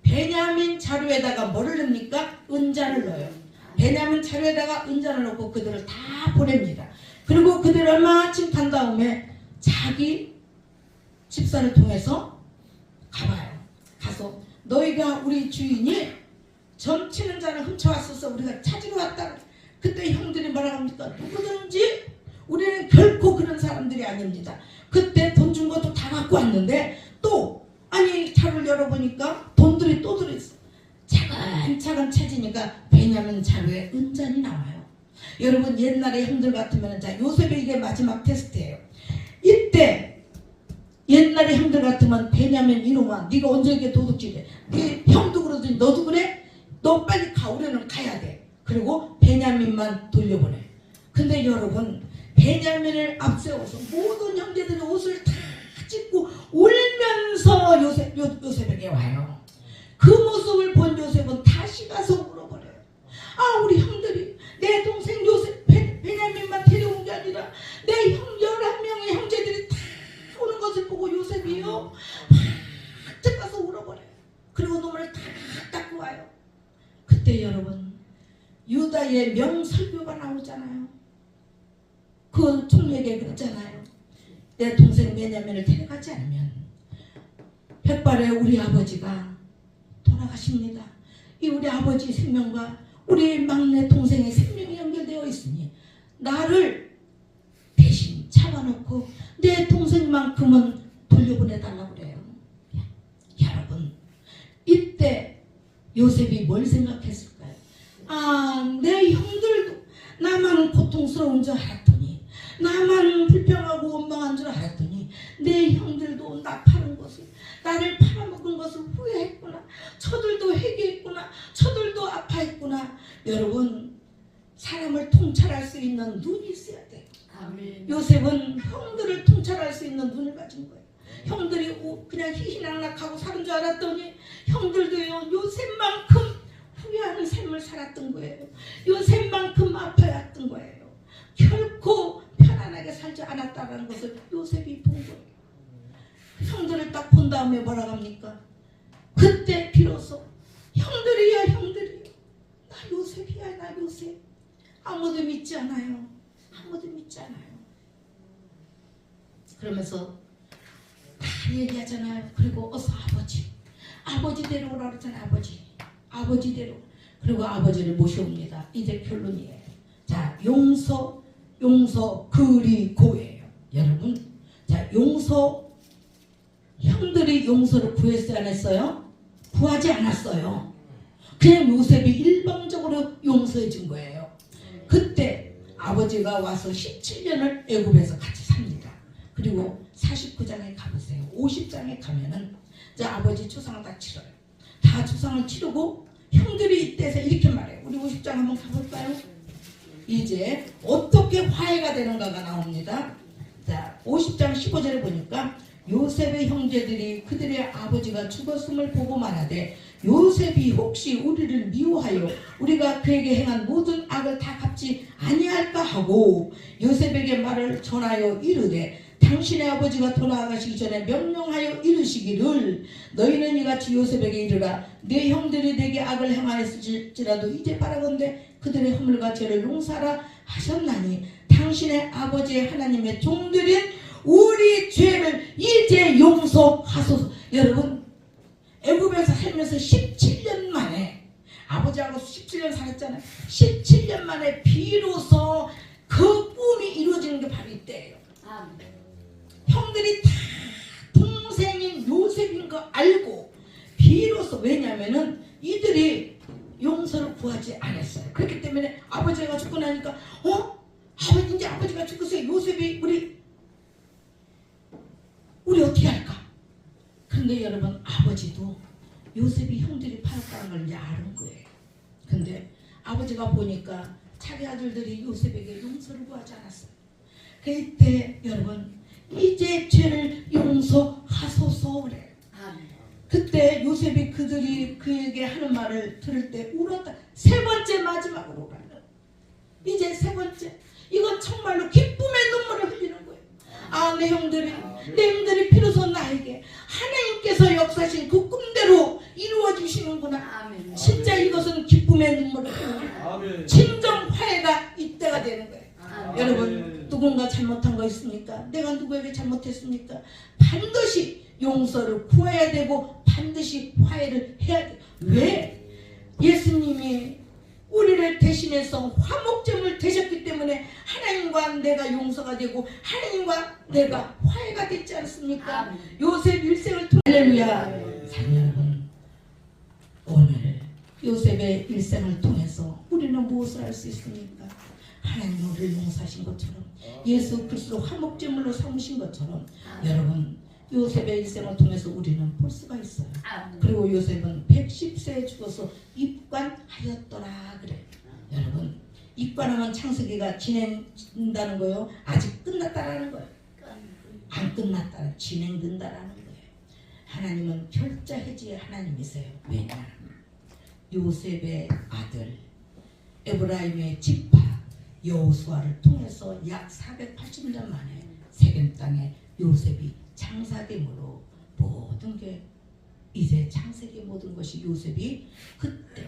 베냐민 자루에다가 뭐를 넣습니까? 은자를 넣어요. 베냐민 자루에다가 은자를 넣고 그들을 다 보냅니다. 그리고 그들을 얼마쯤 간 다음에 자기 집사를 통해서 가봐요. 가서 너희가 우리 주인이 점치는 자를 훔쳐왔어서 우리가 찾으러 왔다. 그때 형들이 뭐라고 합니까? 누구든지 우리는 결코 그런 사람들이 아닙니다. 그때 돈 준 것도 다 갖고 왔는데 또 아니 자루를 열어보니까 돈들이 또 들어있어. 차근차근 찾으니까 베냐민 자루에 은잔이 나와요. 여러분 옛날에 형들 같으면 자 요셉이 이게 마지막 테스트예요. 이때 옛날에 형들 같으면 베냐민 이놈아 네가 언제 이렇게 도둑질해. 네 형도 그러더니 너도 그래? 너 빨리 가. 우리는 가야 돼. 그리고 베냐민만 돌려보내. 근데 여러분 베냐민을 앞세워서 모든 형제들이 옷을 다 찢고 울면서 요셉에게 와요. 그 모습을 본 요셉은 다시 가서 물어버려요. 아 우리 형들이 내 동생 요셉 베냐민만 데려온 게 아니라 내 형 11명의 형제들이 다 오는 것을 보고 요셉이요 바짝 가서 울어버려요. 그리고 놈을 다 닦고 와요. 그때 여러분 유다의 명설교가 나오잖아요. 그 총리에게 그랬잖아요. 내 동생 베냐민을 데려가지 않으면 백발의 우리 아버지가 돌아가십니다. 이 우리 아버지 생명과 우리 막내 동생의 생명이 연결되어 있으니 나를 대신 잡아놓고 내 동생만큼은 돌려보내달라고 그래요. 여러분 이때 요셉이 뭘 생각했을까요? 아, 내 형들도 나만 고통스러운 줄 알았더니 나만 불평하고 원망한 줄 알았더니 내 형들도 나 파는 것을 나를 팔아먹은 것을 후회했구나. 저들도 회개했구나. 저들도 아파했구나. 여러분 사람을 통찰할 수 있는 눈이 있어야 돼요. 아멘. 요셉은 형들을 통찰할 수 있는 눈을 가진 거예요. 형들이 그냥 희희낙낙하고 사는 줄 알았더니 형들도요 요셉만큼 후회하는 삶을 살았던 거예요. 요셉만큼 아파했던 거예요. 결코 편안하게 살지 않았다는 것을 요셉이 본 거예요. 형들을 딱 본 다음에 뭐라고 합니까? 그때 비로소 형들이야 형들이 나 요셉이야 나 요셉. 아무도 믿지 않아요. 아무도 믿지 않아요. 그러면서 다 얘기하잖아요. 그리고 어서 아버지 데려오라 그러잖아요. 아버지 데려오. 그리고 아버지를 모셔옵니다. 이제 결론이에요. 자 용서 그리고예요. 여러분 자 용서 형들이 용서를 구했어요 안 했어요? 구하지 않았어요. 그냥 요셉이 일방적으로 용서해 준 거예요. 그때 아버지가 와서 17년을 애굽에서 같이 삽니다. 그리고 49장에 가보세요. 50장에 가면은 이제 아버지 초상을 다 치러요. 다 초상을 치르고 형들이 이때서 이렇게 말해요. 우리 50장 한번 가볼까요? 이제 어떻게 화해가 되는가가 나옵니다. 자 50장 15절에 보니까 요셉의 형제들이 그들의 아버지가 죽었음을 보고 말하되 요셉이 혹시 우리를 미워하여 우리가 그에게 행한 모든 악을 다 갚지 아니할까 하고 요셉에게 말을 전하여 이르되 당신의 아버지가 돌아가시기 전에 명령하여 이르시기를 너희는 이같이 요셉에게 이르라 내 형들이 내게 악을 행하였을지라도 이제 바라건대 그들의 허물과 죄를 용서하라 하셨나니 당신의 아버지의 하나님의 종들인 우리 죄를 이제 용서하소서. 여러분 애굽에서 살면서 17년 만에 아버지하고 17년 살았잖아요. 17년 만에 비로소 그 꿈이 이루어지는 게 바로 이때예요. 형들이 다 동생인 요셉인 거 알고 비로소 왜냐면은 이들이 용서를 구하지 않았어요. 그렇기 때문에 아버지가 죽고 나니까 아버지 이제 아버지가 죽었어요. 요셉이 우리 어떻게 할까? 근데 여러분 아버지도 요셉이 형들이 팔았다는 걸 이제 아는 거예요. 근데 아버지가 보니까 자기 아들들이 요셉에게 용서를 구하지 않았어요. 그때 여러분 이제 죄를 용서하소서 그래요. 그때 요셉이 그들이 그에게 하는 말을 들을 때 울었다. 세 번째 마지막으로 울어요. 이제 세 번째 이건 정말로 기쁨의 눈물을 흘리는 거예요. 내 형들이 비로소 나에게 하나님께서 역사하신 그 꿈대로 이루어 주시는구나. 진짜 이것은 기쁨의 눈물을 흘리는 진정 화해가 이때가 되는 거예요. 여러분 누군가 잘못한 거 있습니까? 내가 누구에게 잘못했습니까? 반드시 용서를 구해야 되고 반드시 화해를 해야 돼요. 왜? 예수님이 우리를 대신해서 화목제물 되셨기 때문에 하나님과 내가 용서가 되고 하나님과 내가 화해가 됐지 않습니까? 요셉 일생을 통해 할렐루야. 사랑 여러분 오늘 요셉의 일생을 통해서 우리는 무엇을 할 수 있습니까? 하나님 우리를 용서하신 것처럼 예수 그리스도 화목제물로 삼으신 것처럼 여러분 요셉의 일생을 통해서 우리는 볼 수가 있어요. 그리고 요셉은 110세에 죽어서 입관하였더라 그래. 여러분 입관하면 창세기가 진행된다는 거예요. 아직 끝났다라는 거예요. 안 끝났다. 진행된다라는 거예요. 하나님은 결자해지의 하나님이세요. 왜냐? 요셉의 아들 에브라임의 지파 여호수아를 통해서 약 480년 만에 세겜 땅에 요셉이 장사됨으로 모든 게 이제 창세기 모든 것이 요셉이 그때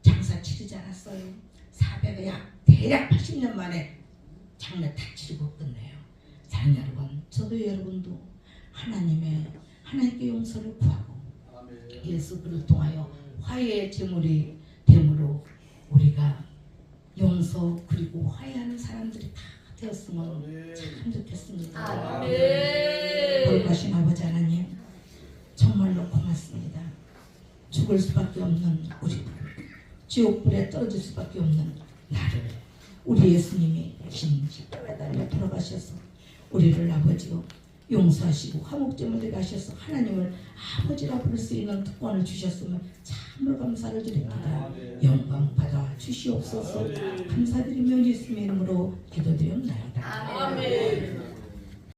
장사 치르지 않았어요. 400여 약 대략 80년 만에 장례 다 치르고 끝내요. 사랑 여러분 저도 여러분도 하나님께 용서를 구하고 예수 그리스도를 통하여 화해의 제물이 됨으로 우리가 용서 그리고 화해하는 사람들이 다 되었으면 참 좋겠습니다. 돌보신 아버지 하나님 정말로 고맙습니다. 죽을 수밖에 없는 우리 지옥불에 떨어질 수밖에 없는 나를 우리 예수님이 십자가에 달려 돌아가셔서 우리를 아버지요 용서하시고 화목제물 되게 하셔서 하나님을 아버지라 부를 수 있는 특권을 주셨으면 참으로 감사를 드립니다. 영광 받아 주시옵소서. 감사드리며 예수님의 이름으로 기도드렸나이다. 아멘.